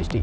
HD।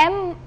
M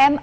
M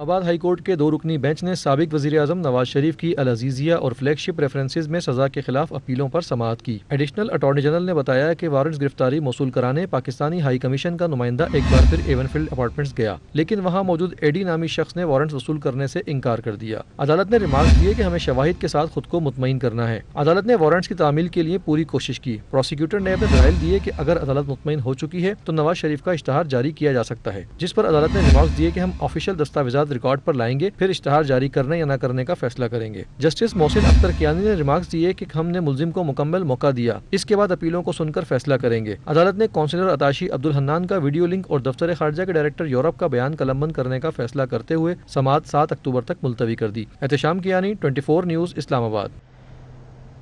آباد high court کے 2 رکنی بینچ نے سابق وزیر اعظم نواز شریف کی العزیزیہ اور فلیگ شپ ریفرنسز میں سزا کے خلاف اپیلوں پر سماعت کی۔ ایڈیشنل اٹارنی جنرل نے بتایا کہ وارنٹس گرفتاری موصول کرانے پاکستانی ہائی کمیشن کا نمائندہ ایک بار پھر ایون فیلڈ اپارٹمنٹس گیا، لیکن وہاں موجود ایڈی نامی شخص نے وارنٹس وصول کرنے سے انکار کر دیا۔ عدالت نے ریمارکس دیے کہ ہمیں شواہد کے ساتھ خود کو مطمئن کرنا ہے۔ عدالت نے وارنٹس کی تعمیل کے لیے پوری کوشش کی۔ پروسیکیوٹر نے اپنے دلائل دیے کہ اگر عدالت مطمئن ہو چکی ہے تو نواز شریف کا اشتہار جاری کیا جا سکتا ہے، جس پر عدالت نے ریمارکس دیے کہ ہم آفیشیل دستاویزات ریکارڈ پر لائیں گے، پھر اشتہار جاری کرنے یا نہ کرنے کا فیصلہ کریں گے۔ جسٹس محسن اختر کیانی نے ریمارکس دیے کہ ہم نے ملزم کو مکمل موقع دیا، اس کے بعد اپیلوں کو سن کر فیصلہ کریں گے۔ عدالت نے کونسلر عطاشی عبدالحنان کا ویڈیو لنک اور دفتر خارجہ کے ڈائریکٹر یورپ کا بیان قلمبند کرنے کا فیصلہ کرتے ہوئے سماعت 7 اکتوبر تک ملتوی کر دی۔ احتشام کیانی، 24 نیوز، اسلام آباد۔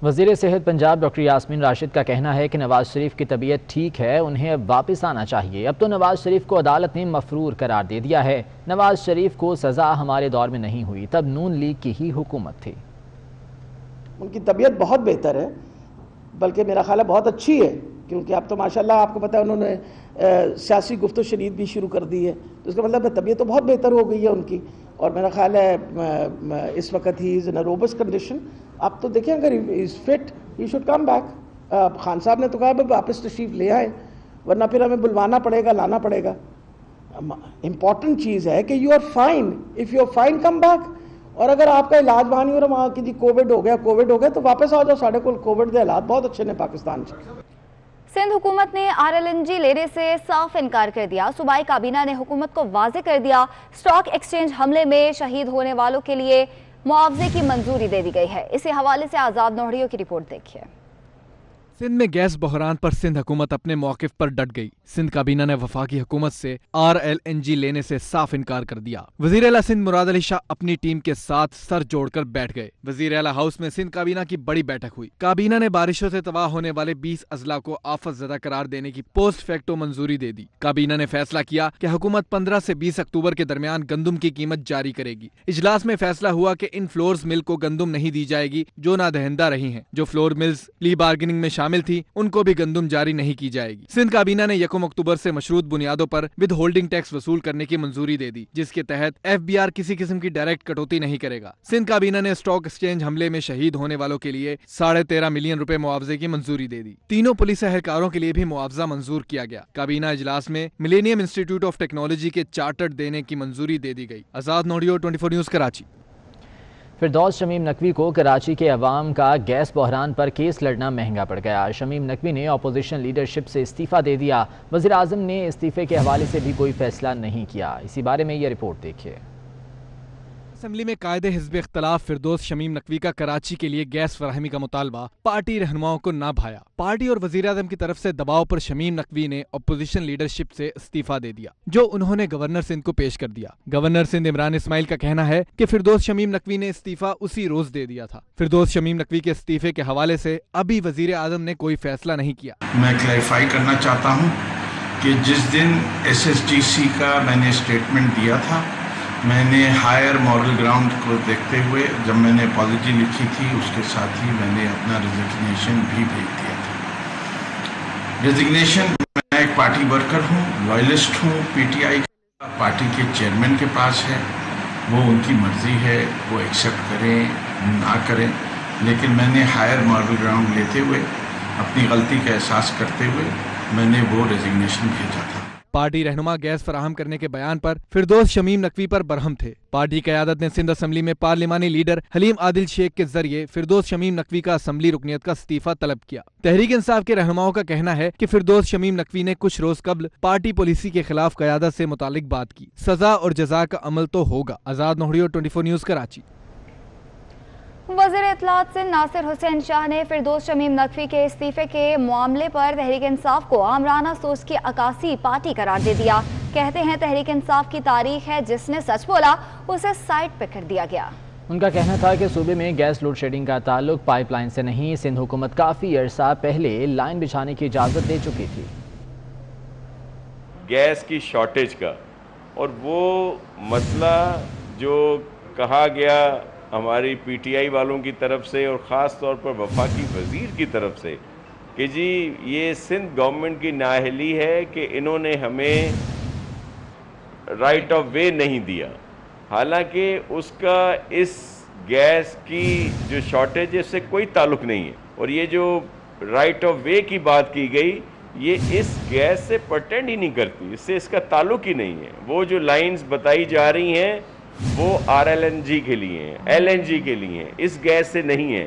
وزیر صحت پنجاب ڈاکٹر یاسمین راشد کا کہنا ہے کہ نواز شریف کی طبیعت ٹھیک ہے، انہیں اب واپس آنا چاہیے۔ اب تو نواز شریف کو عدالت نے مفرور قرار دے دیا ہے۔ نواز شریف کو سزا ہمارے دور میں نہیں ہوئی، تب نون لیگ کی ہی حکومت تھی۔ ان کی طبیعت بہت بہتر ہے، بلکہ میرا خیال ہے بہت اچھی ہے، کیونکہ اب تو ماشاءاللہ آپ کو پتہ ہے انہوں نے سیاسی گفت و شنید بھی شروع کر دی ہے، تو اس کا مطلب ہے طبیعت تو بہت بہتر ہو گئی ہے ان کی، اور میرا خیال ہے اس وقت ہی از ان روبسٹ کنڈیشن۔ اب تو دیکھیں اگر is fit he should come back. Khan صاحب نے تو کہا واپس تشریف لے آئے، ورنہ پھر ہمیں بلوانا پڑے گا، لانا پڑے گا۔ امپورٹنٹ چیز ہے کہ you are fine, if you are fine come back, اور اگر آپ کا علاج وہاں نہیں ہو رہا، وہاں کی کووڈ ہو گیا تو واپس آ جاؤ۔ ساڑھے کو کووڈ کے حالات بہت اچھے نے پاکستان سے۔ سندھ حکومت نے RLNG لینے سے صاف انکار کر دیا۔ صوبائی کابینہ نے حکومت کو واضح کر دیا اسٹاک ایکسچینج حملے میں شہید ہونے والوں کے لیے معاوضے کی منظوری دے دی گئی ہے۔ اسی حوالے سے آزاد نوڑیوں کی رپورٹ دیکھیے۔ سندھ میں گیس بحران پر سندھ حکومت اپنے موقف پر ڈٹ گئی۔ سندھ کابینہ نے وفاقی حکومت سے RLNG لینے سے صاف انکار کر دیا۔ وزیر اعلیٰ سندھ مراد علی شاہ اپنی ٹیم کے ساتھ سر جوڑ کر بیٹھ گئے۔ وزیر اعلیٰ ہاؤس میں سندھ کابینہ کی بڑی بیٹھک ہوئی۔ کابینہ نے بارشوں سے تباہ ہونے والے 20 اضلاع کو آفت زدہ قرار دینے کی پوسٹ فیکٹو منظوری دے دی۔ کابینہ نے فیصلہ کیا کہ حکومت 15 سے 20 اکتوبر کے درمیان گندم کی قیمت جاری کرے گی۔ اجلاس میں فیصلہ ہوا کہ ان فلورز مل کو گندم نہیں دی جائے گی جو نادہندہ رہی ہیں۔ جو فلور ملز پلی بارگیننگ میں شامل تھی ان کو بھی گندم جاری نہیں کی جائے گی۔ سندھ کابینہ نے 1 اکتوبر سے مشروط بنیادوں پر ود ہولڈنگ ٹیکس وصول کرنے کی منظوری دے دی، جس کے تحت FBR کسی قسم کی ڈائریکٹ کٹوتی نہیں کرے گا۔ سندھ کابینہ نے اسٹاک ایکسچینج حملے میں شہید ہونے والوں کے لیے 13.5 ملین روپے معاوضے کی منظوری دے دی۔ تینوں پولیس اہلکاروں کے لیے بھی معاوضہ منظور کیا گیا۔ کابینہ اجلاس میں ملینیم انسٹی ٹیوٹ آف ٹیکنالوجی کے چارٹرڈ دینے کی منظوری دے دی گئی۔ آزاد نوڈیو، 24 نیوز، کراچی۔ فردوس شمیم نقوی کو کراچی کے عوام کا گیس بحران پر کیس لڑنا مہنگا پڑ گیا۔ شمیم نقوی نے اپوزیشن لیڈرشپ سے استعفیٰ دے دیا۔ وزیر اعظم نے استعفے کے حوالے سے بھی کوئی فیصلہ نہیں کیا۔ اسی بارے میں یہ رپورٹ دیکھیے۔ اسمبلی میں قائد حزب اختلاف فردوس شمیم نقوی کا کراچی کے لیے گیس فراہمی کا مطالبہ پارٹی رہنماؤں کو نہ بھایا۔ پارٹی اور وزیر اعظم کی طرف سے دباؤ پر شمیم نقوی نے اپوزیشن لیڈرشپ سے استعفیٰ دے دیا، جو انہوں نے گورنر سندھ کو پیش کر دیا۔ گورنر سندھ عمران اسماعیل کا کہنا ہے کہ فردوس شمیم نقوی نے استعفیٰ اسی روز دے دیا تھا۔ فردوس شمیم نقوی کے استعفے کے حوالے سے ابھی وزیر اعظم نے کوئی فیصلہ نہیں کیا۔ میں کلیریفائی کرنا چاہتا ہوں کہ جس دن SSTC کا میں نے اسٹیٹمنٹ دیا تھا، میں نے ہائر مورل گراؤنڈ کو دیکھتے ہوئے جب میں نے اپالوجی لکھی تھی، اس کے ساتھ ہی میں نے اپنا ریزگنیشن بھی بھیج دیا تھا۔ ریزگنیشن، میں ایک پارٹی ورکر ہوں، لائلسٹ ہوں، PTI پارٹی کے چیئرمین کے پاس ہے، وہ ان کی مرضی ہے، وہ ایکسیپٹ کریں نہ کریں، لیکن میں نے ہائر مورل گراؤنڈ لیتے ہوئے، اپنی غلطی کا احساس کرتے ہوئے میں نے وہ ریزگنیشن بھیجا تھا۔ پارٹی رہنما گیس فراہم کرنے کے بیان پر فردوس شمیم نقوی پر برہم تھے۔ پارٹی قیادت نے سندھ اسمبلی میں پارلیمانی لیڈر حلیم عادل شیخ کے ذریعے فردوس شمیم نقوی کا اسمبلی رکنیت کا استعفیٰ طلب کیا۔ تحریک انصاف کے رہنماؤں کا کہنا ہے کہ فردوس شمیم نقوی نے کچھ روز قبل پارٹی پالیسی کے خلاف قیادت سے متعلق بات کی۔ سزا اور جزا کا عمل تو ہوگا۔ آزاد نوڑیو، 24 نیوز، کراچی۔ وزیر اطلاعات سندھ ناصر حسین شاہ نے فردوس شمیم نقوی کے استعفے کے معاملے پر تحریک انصاف کو آمرانہ سوچ کی عکاسی پارٹی قرار دے دیا۔ کہتے ہیں تحریک انصاف کی تاریخ ہے، جس نے سچ بولا اسے سائٹ پہ کر دیا گیا۔ ان کا کہنا تھا کہ صوبے میں گیس لوڈ شیڈنگ کا تعلق پائپ لائن سے نہیں، سندھ حکومت کافی عرصہ پہلے لائن بچھانے کی اجازت دے چکی تھی۔ گیس کی شارٹیج کا اور وہ مسئلہ جو کہا گیا ہماری PTI والوں کی طرف سے اور خاص طور پر وفاقی وزیر کی طرف سے کہ جی یہ سندھ گورنمنٹ کی نااہلی ہے کہ انہوں نے ہمیں رائٹ آف وے نہیں دیا، حالانکہ اس کا اس گیس کی جو شارٹیج ہے اس سے کوئی تعلق نہیں ہے. اور یہ جو رائٹ آف وے کی بات کی گئی یہ اس گیس سے پرٹینڈ ہی نہیں کرتی, اس سے اس کا تعلق ہی نہیں ہے. وہ جو لائنز بتائی جا رہی ہیں وہ RLNG کے لیے ہیں, LNG کے لیے ہیں, اس گیس سے نہیں ہیں.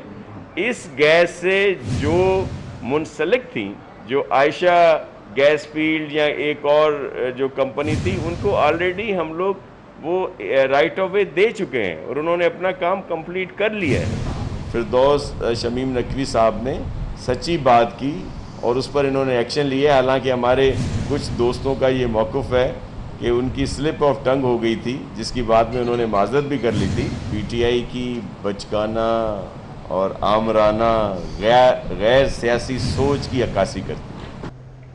اس گیس سے جو منسلک تھیں, جو عائشہ گیس فیلڈ یا ایک اور جو کمپنی تھی, ان کو آلریڈی ہم لوگ وہ رائٹ آف وے دے چکے ہیں اور انہوں نے اپنا کام کمپلیٹ کر لیا ہے. فردوس شمیم نقوی صاحب نے سچی بات کی اور اس پر انہوں نے ایکشن لیا. حالانکہ ہمارے کچھ دوستوں کا یہ موقف ہے کہ ان کی سلپ آف ٹنگ ہو گئی تھی, جس کی بعد میں انہوں نے معذرت بھی کر لی تھی. PTI کی بچکانہ اور آمرانہ غیر سیاسی سوچ کی عکاسی کرتی.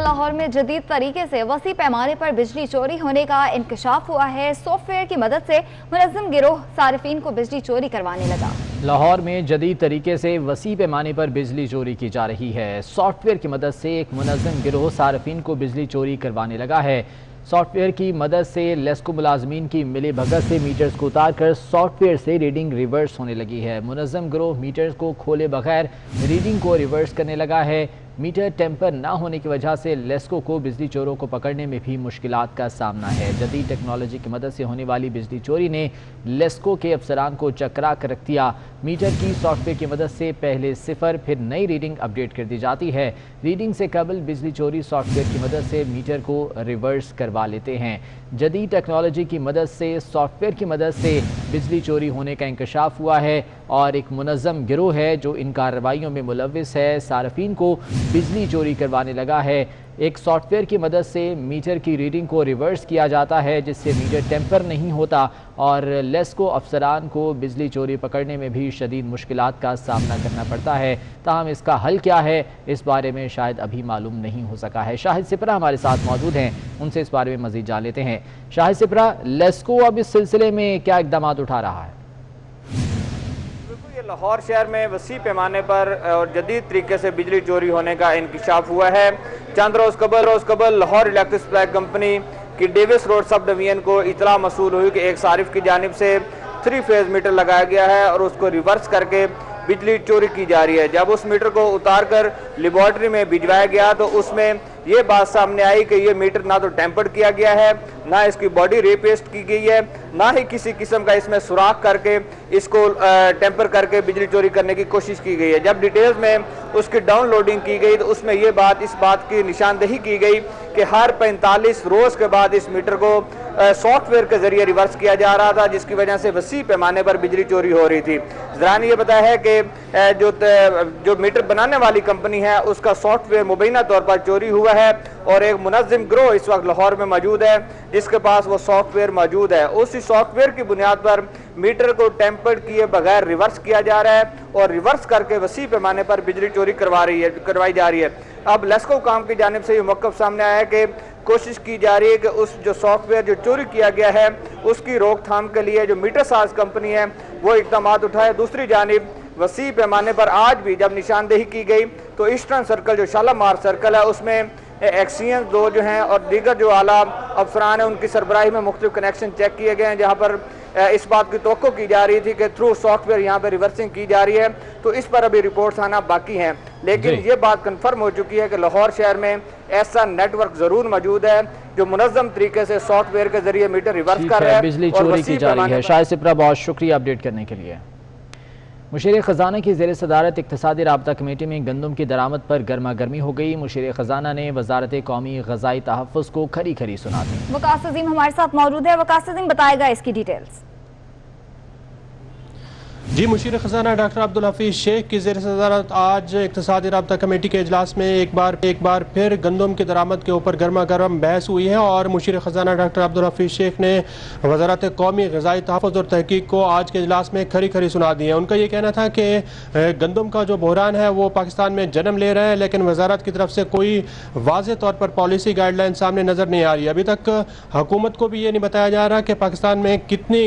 لاہور میں جدید طریقے سے وسیع پیمانے پر بجلی چوری ہونے کا انکشاف ہوا ہے. سافٹ ویئر کی مدد سے منظم گروہ صارفین کو بجلی چوری کروانے لگا. لاہور میں جدید طریقے سے وسیع پیمانے پر بجلی چوری کی جا رہی ہے. سافٹ ویئر کی مدد سے ایک منظم گروہ صارفین کو بجلی چوری کروانے لگا ہے. سافٹ ویئر کی مدد سے لیسکو ملازمین کی ملی بھگت سے میٹرز کو اتار کر سافٹ ویئر سے ریڈنگ ریورس ہونے لگی ہے. منظم گروہ میٹرز کو کھولے بغیر ریڈنگ کو ریورس کرنے لگا ہے. میٹر ٹیمپر نہ ہونے کی وجہ سے لیسکو کو بجلی چوروں کو پکڑنے میں بھی مشکلات کا سامنا ہے. جدید ٹیکنالوجی کی مدد سے ہونے والی بجلی چوری نے لیسکو کے افسران کو چکرا کر رکھ دیا. میٹر کی سافٹ ویئر کی مدد سے پہلے 0 پھر نئی ریڈنگ اپڈیٹ کر دی جاتی ہے. ریڈنگ سے قبل بجلی چوری سافٹ ویئر کی مدد سے میٹر کو ریورس کروا لیتے ہیں. جدید ٹیکنالوجی کی مدد سے سافٹ ویئر کی مدد سے بجلی چوری ہونے کا انکشاف ہوا ہے اور ایک منظم گروہ ہے جو ان کارروائیوں میں ملوث ہے. صارفین کو بجلی چوری کروانے لگا ہے. ایک سافٹ ویئر کی مدد سے میٹر کی ریڈنگ کو ریورس کیا جاتا ہے جس سے میٹر ٹیمپر نہیں ہوتا اور لیسکو افسران کو بجلی چوری پکڑنے میں بھی شدید مشکلات کا سامنا کرنا پڑتا ہے. تاہم اس کا حل کیا ہے اس بارے میں شاید ابھی معلوم نہیں ہو سکا ہے. شاہد سپرا ہمارے ساتھ موجود ہیں, ان سے اس بارے میں مزید جان لیتے ہیں. شاہد سپرا, لیسکو اب اس سلسلے میں کیا اقدامات اٹھا رہا ہے؟ لاہور شہر میں وسیع پیمانے پر اور جدید طریقے سے بجلی چوری ہونے کا انکشاف ہوا ہے. چند روز قبل لاہور الیکٹرک سپلائی کمپنی کی ڈیوس روڈ سب ڈویژن کو اطلاع موصول ہوئی کہ ایک صارف کی جانب سے 3 فیز میٹر لگایا گیا ہے اور اس کو ریورس کر کے بجلی چوری کی جا رہی ہے. جب اس میٹر کو اتار کر لیبارٹری میں بھجوایا گیا تو اس میں یہ بات سامنے آئی کہ یہ میٹر نہ تو ٹیمپرڈ کیا گیا ہے, نہ اس کی باڈی ریپیسٹ کی گئی ہے, نہ ہی کسی قسم کا اس میں سوراخ کر کے اس کو ٹیمپر کر کے بجلی چوری کرنے کی کوشش کی گئی ہے. جب ڈیٹیلز میں اس کی ڈاؤن لوڈنگ کی گئی تو اس میں اس بات کی نشاندہی کی گئی کہ ہر 45 روز کے بعد اس میٹر کو سافٹ ویئر کے ذریعے ریورس کیا جا رہا تھا, جس کی وجہ سے وسیع پیمانے پر بجلی چوری ہو رہی تھی. ذرا نے یہ بتایا ہے کہ جو میٹر بنانے والی کمپنی ہے اس کا سافٹ ویئر مبینہ طور پر چوری ہوا ہے اور ایک منظم گروہ اس وقت لاہور میں موجود ہے جس کے پاس وہ سافٹ ویئر موجود ہے. اسی سافٹ ویئر کی بنیاد پر میٹر کو ٹیمپرڈ کیے بغیر ریورس کیا جا رہا ہے اور ریورس کر کے وسیع پیمانے پر بجلی چوری کروائی جا رہی ہے. اب لیسکو کام کی جانب سے یہ موقف سامنے آیا ہے کہ کوشش کی جا رہی ہے کہ اس جو سافٹ ویئر جو چوری کیا گیا ہے اس کی روک تھام کے لیے جو میٹر ساز کمپنی ہے وہ اقدامات اٹھائے. دوسری جانب وسیع پیمانے پر آج بھی جب نشاندہی کی گئی تو ایسٹرن سرکل جو شالامار سرکل ہے اس میں ایکسیئنز دو جو ہیں اور دیگر جو اعلیٰ افسران ہیں ان کی سربراہی میں مختلف کنیکشن چیک کیے گئے ہیں جہاں پر اس بات کی توقع کی جا رہی تھی کہ تھرو سافٹ ویئر یہاں پہ ریورسنگ کی جا رہی ہے. تو اس پر ابھی رپورٹس آنا باقی ہیں, لیکن یہ بات کنفرم ہو چکی ہے کہ لاہور شہر میں ایسا نیٹ ورک ضرور موجود ہے جو منظم طریقے سے سافٹ ویئر کے ذریعے میٹر ریورس کر رہا ہے. بجلی چوری کی جا رہی ہے. شاہد سپرا, بہت شکریہ اپڈیٹ کرنے کے لیے. مشیر خزانہ کی زیر صدارت اقتصادی رابطہ کمیٹی میں گندم کی درآمد پر گرما گرمی ہو گئی. مشیر خزانہ نے وزارت قومی غذائی تحفظ کو کھری کھری سنا دی. وقاص عظیم ہمارے ساتھ موجود ہے. وقاص عظیم بتائے گا اس کی ڈیٹیلز. جی, مشیر خزانہ ڈاکٹر عبدالحفیظ شیخ کی زیر صدارت آج اقتصادی رابطہ کمیٹی کے اجلاس میں ایک بار پھر گندم کی درآمد کے اوپر گرما گرم بحث ہوئی ہے اور مشیر خزانہ ڈاکٹر عبدالحفیظ شیخ نے وزارت قومی غذائی تحفظ اور تحقیق کو آج کے اجلاس میں کھری کھری سنا دی ہے. ان کا یہ کہنا تھا کہ گندم کا جو بحران ہے وہ پاکستان میں جنم لے رہا ہے, لیکن وزارت کی طرف سے کوئی واضح طور پر پالیسی گائیڈ لائن سامنے نظر نہیں آ رہی. ابھی تک حکومت کو بھی یہ نہیں بتایا جا رہا کہ پاکستان میں کتنی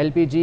LPG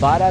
12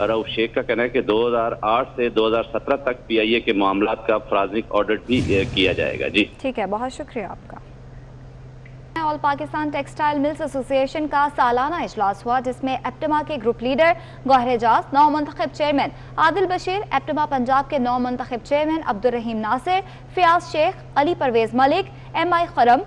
رؤف شیخ کا کہنا ہے کہ 2008 سے 2017 تک PIA کے معاملات کا فرازنگ آڈٹ بھی کیا جائے گا. جی ٹھیک ہے، بہت شکریہ آپ کا. آل پاکستان ٹیکسٹائل ملز ایسوسی ایشن کا سالانہ اجلاس ہوا، جس میں ایپٹما کے گروپ لیڈر گوہر اعجاز، نو منتخب چیئرمین عادل بشیر، ایپٹما پنجاب کے نو منتخب چیئرمین عبدالرحیم ناصر، فیاض شیخ، علی پرویز ملک، MI خرم،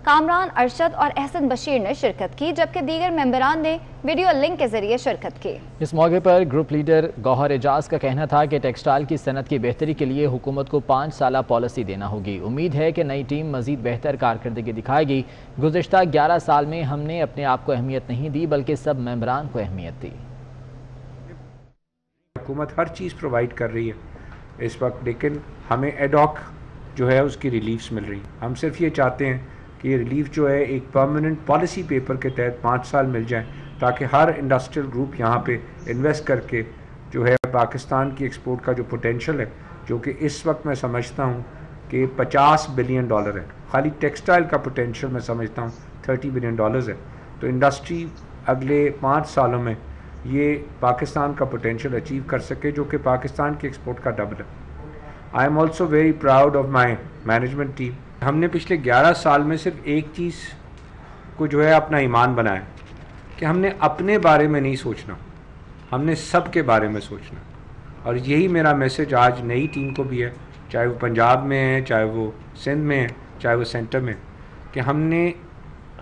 کامران ارشد اور احسن بشیر نے شرکت کی، جبکہ دیگر ممبران نے ویڈیو لنک کے ذریعے شرکت کی. اس موقع پر گروپ لیڈر گوہر اعجاز کا کہنا تھا کہ ٹیکسٹائل کی صنعت کی بہتری کے لیے حکومت کو 5 سالہ پالیسی دینا ہوگی. امید ہے کہ نئی ٹیم مزید بہتر کارکردگی دکھائے گی. گزشتہ 11 سال میں ہم نے اپنے آپ کو اہمیت نہیں دی بلکہ سب ممبران کو اہمیت دی. حکومت ہر چیز پرووائڈ کر رہی ہے اس وقت، لیکن ہمیں ایڈ ہاک جو ہے اس کی ریلیفز مل رہی. ہم صرف یہ چاہتے ہیں کہ یہ ریلیف جو ہے ایک پرماننٹ پالیسی پیپر کے تحت 5 سال مل جائیں، تاکہ ہر انڈسٹریل گروپ یہاں پہ انویسٹ کر کے جو ہے پاکستان کی ایکسپورٹ کا جو پوٹینشیل ہے، جو کہ اس وقت میں سمجھتا ہوں کہ $50 بلین ہے. خالی ٹیکسٹائل کا پوٹینشیل میں سمجھتا ہوں $30 بلین ہے. تو انڈسٹری اگلے 5 سالوں میں یہ پاکستان کا پوٹینشیل اچیو کر سکے، جو کہ پاکستان کی ایکسپورٹ کا ڈبل ہے. I am also very proud of my management team. ہم نے پچھلے 11 سال میں صرف ایک چیز کو جو ہے اپنا ایمان بنایا کہ ہم نے اپنے بارے میں نہیں سوچنا، ہم نے سب کے بارے میں سوچنا. اور یہی میرا میسج آج نئی ٹیم کو بھی ہے، چاہے وہ پنجاب میں ہے، چاہے وہ سندھ میں ہے، چاہے وہ سینٹر میں، کہ ہم نے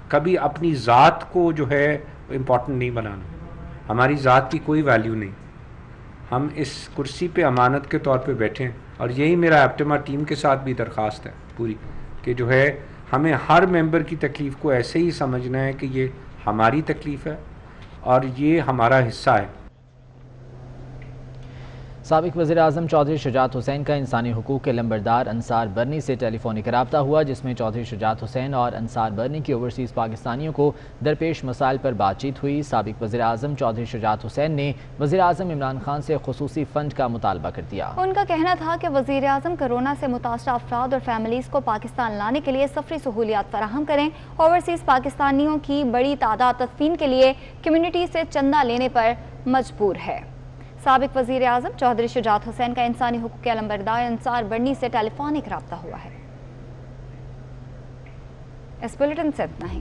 کبھی اپنی ذات کو جو ہے امپورٹنٹ نہیں بنانا. ہماری ذات کی کوئی ویلیو نہیں. ہم اس کرسی پہ امانت کے طور پہ بیٹھے ہیں، اور یہی میرا ایپٹما ٹیم کے ساتھ بھی درخواست ہے پوری، کہ جو ہے ہمیں ہر ممبر کی تکلیف کو ایسے ہی سمجھنا ہے کہ یہ ہماری تکلیف ہے اور یہ ہمارا حصہ ہے. سابق وزیر اعظم چودھری شجاعت حسین کا انسانی حقوق کے لمبردار انصار برنی سے ٹیلی فونک رابطہ ہوا، جس میں چودھری شجاعت حسین اور انصار برنی کی اوورسیز پاکستانیوں کو درپیش مسائل پر بات چیت ہوئی. سابق وزیر اعظم چودھری شجاعت حسین نے وزیر اعظم عمران خان سے خصوصی فنڈ کا مطالبہ کر دیا. ان کا کہنا تھا کہ وزیر اعظم کورونا سے متاثرہ افراد اور فیملیز کو پاکستان لانے کے لیے سفری سہولیات فراہم کریں. اوورسیز پاکستانیوں کی بڑی تعداد تدفین کے لیے کمیونٹی سے چندہ لینے پر مجبور ہے. سابق وزیر اعظم چودھری شجاعت حسین کا انسانی حقوق کے علمبردار انصار برنی سے ٹیلی فونک رابطہ ہوا ہے. اس بلیٹن سے اتنا ہی.